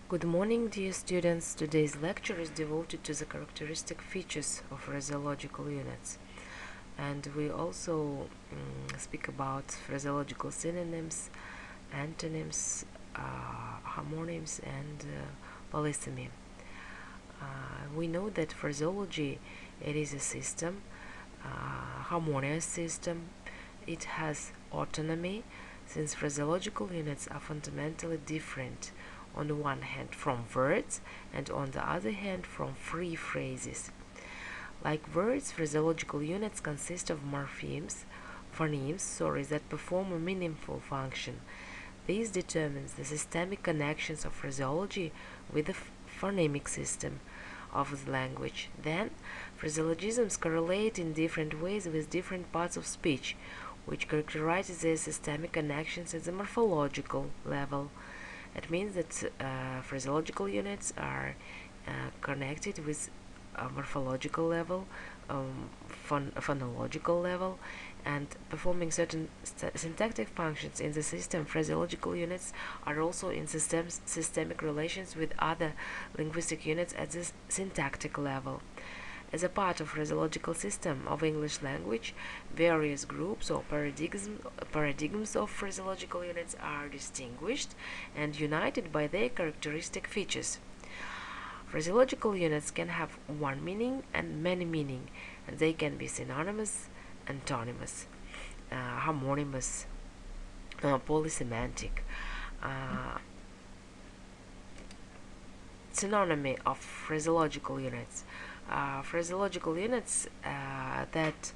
Good morning, dear students. Today's lecture is devoted to the characteristic features of phraseological units, and we also speak about phraseological synonyms, antonyms, homonyms, and polysemy. We know that phraseology it is a system, harmonious system. It has autonomy, since phraseological units are fundamentally different on the one hand from words and on the other hand from free phrases. Like words, phraseological units consist of phonemes that perform a meaningful function. This determines the systemic connections of phraseology with the phonemic system of the language. Then, phraseologisms correlate in different ways with different parts of speech, which characterizes their systemic connections at the morphological level. It means that phraseological units are connected with a morphological level, phonological level, and performing certain syntactic functions in the system. Phraseological units are also in systemic relations with other linguistic units at the syntactic level. As a part of phraseological system of English language, various groups or paradigms of phraseological units are distinguished and united by their characteristic features. Phraseological units can have one meaning and many meaning, and they can be synonymous, antonymous, homonymous, polysemantic. Uh, Synonymy of phraseological units. Phraseological units that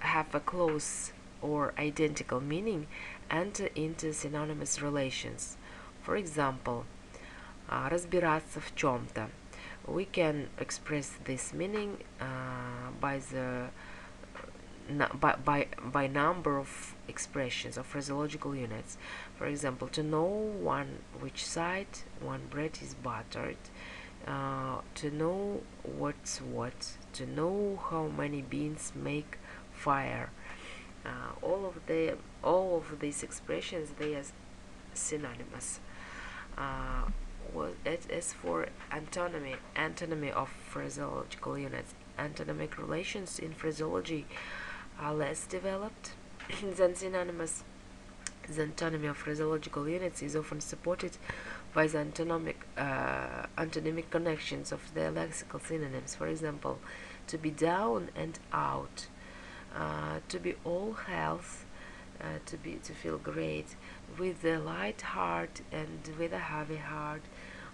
have a close or identical meaning enter into synonymous relations. For example, разбираться в чем-то. We can express this meaning by number of expressions of phraseological units. For example, to know on which side one bread is buttered, to know what's what, to know how many beans make fire. All of these expressions they are synonymous. As for antonymy of phraseological units, antonymic relations in phraseology are less developed than synonymous. The antonymy of phraseological units is often supported by the antonymic connections of their lexical synonyms. For example, to be down and out, to be all health, to feel great, with a light heart and with a heavy heart,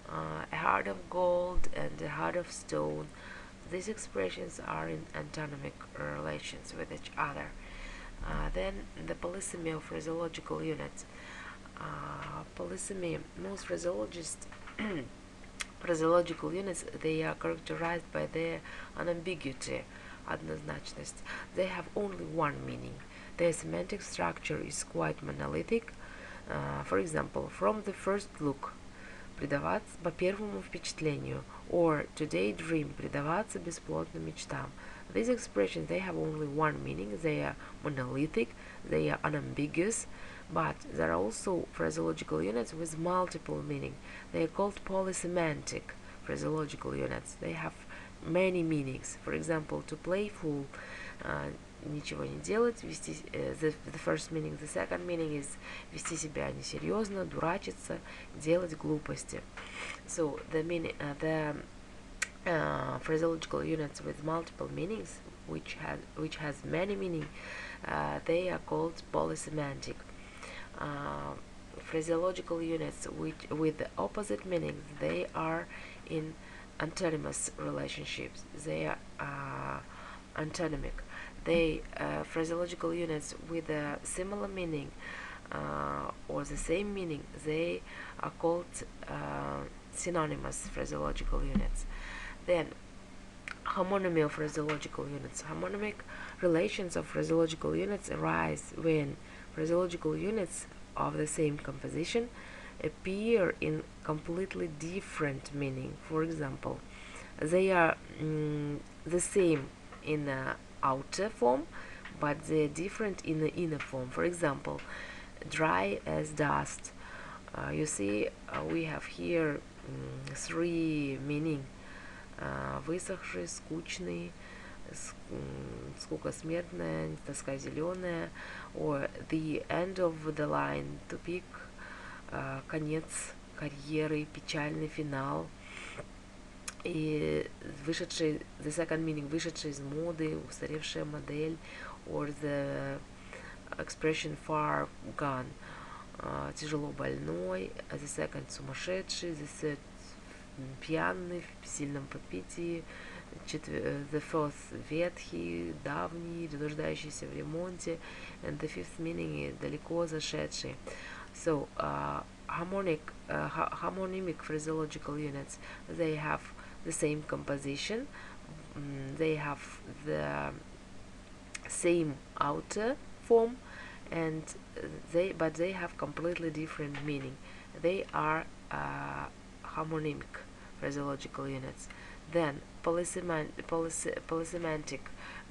a heart of gold and a heart of stone. These expressions are in antonymic relations with each other. Then the polysemy of phraseological units. Polysemy, most phraseological units, they are characterized by their unambiguity, однозначность. They have only one meaning. Their semantic structure is quite monolithic. For example, from the first look, предаваться по первому впечатлению, or to daydream, предаваться бесплотным мечтам. These expressions, they have only one meaning. They are monolithic, they are unambiguous, but there are also phraseological units with multiple meaning. They are called polysemantic phraseological units. They have many meanings. For example, to play fool, ничего не делать, the first meaning. The second meaning is вести себя несерьезно, дурачиться, делать глупости. So the phraseological units with multiple meanings, which has many meaning, they are called polysemantic. Phraseological units with the opposite meanings, they are in antonymous relationships. They are antonymic. Phraseological units with a similar meaning or the same meaning, they are called synonymous phraseological units. Then, homonymy of phraseological units. Homonymic relations of phraseological units arise when phraseological units of the same composition appear in completely different meaning. For example, they are the same in the outer form, but they're different in the inner form. For example, dry as dust, You see, we have here three meaning: высохший, скучный, скука смертная, тоска зеленая, or the end of the line, тупик, конец карьеры, печальный финал. И вышедший, the second meaning, вышедший из моды, устаревшая модель, or the expression far gone, тяжело больной, the second сумасшедший, the third пьяный в сильном подпитии, the fourth ветхий, давний, нуждающийся в ремонте, and the fifth meaning далеко зашедший. So harmonic phraseological units, they have the same composition, they have the same outer form, and but they have completely different meaning. They are harmonic phraseological units. Then polysemantic,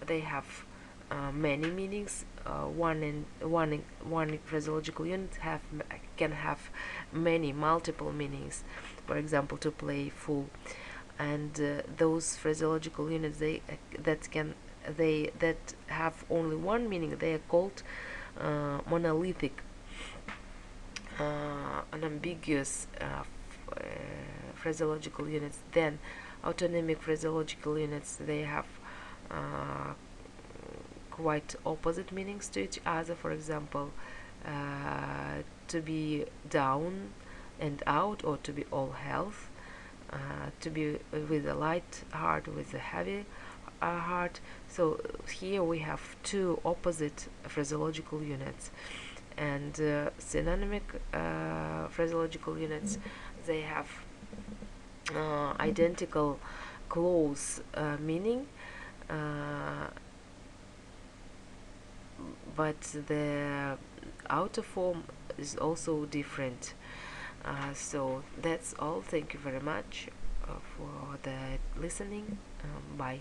they have many meanings. One phraseological unit can have many multiple meanings. For example, to play fool, and those phraseological units that have only one meaning, they are called monolithic, unambiguous phraseological units. Then autonomic phraseological units, they have quite opposite meanings to each other. For example, to be down and out, or to be all health, to be with a light heart, with a heavy heart. So here we have two opposite phraseological units. And synonymic phraseological units, they have identical close meaning, but the outer form is also different. So that's all. Thank you very much for the listening. Bye.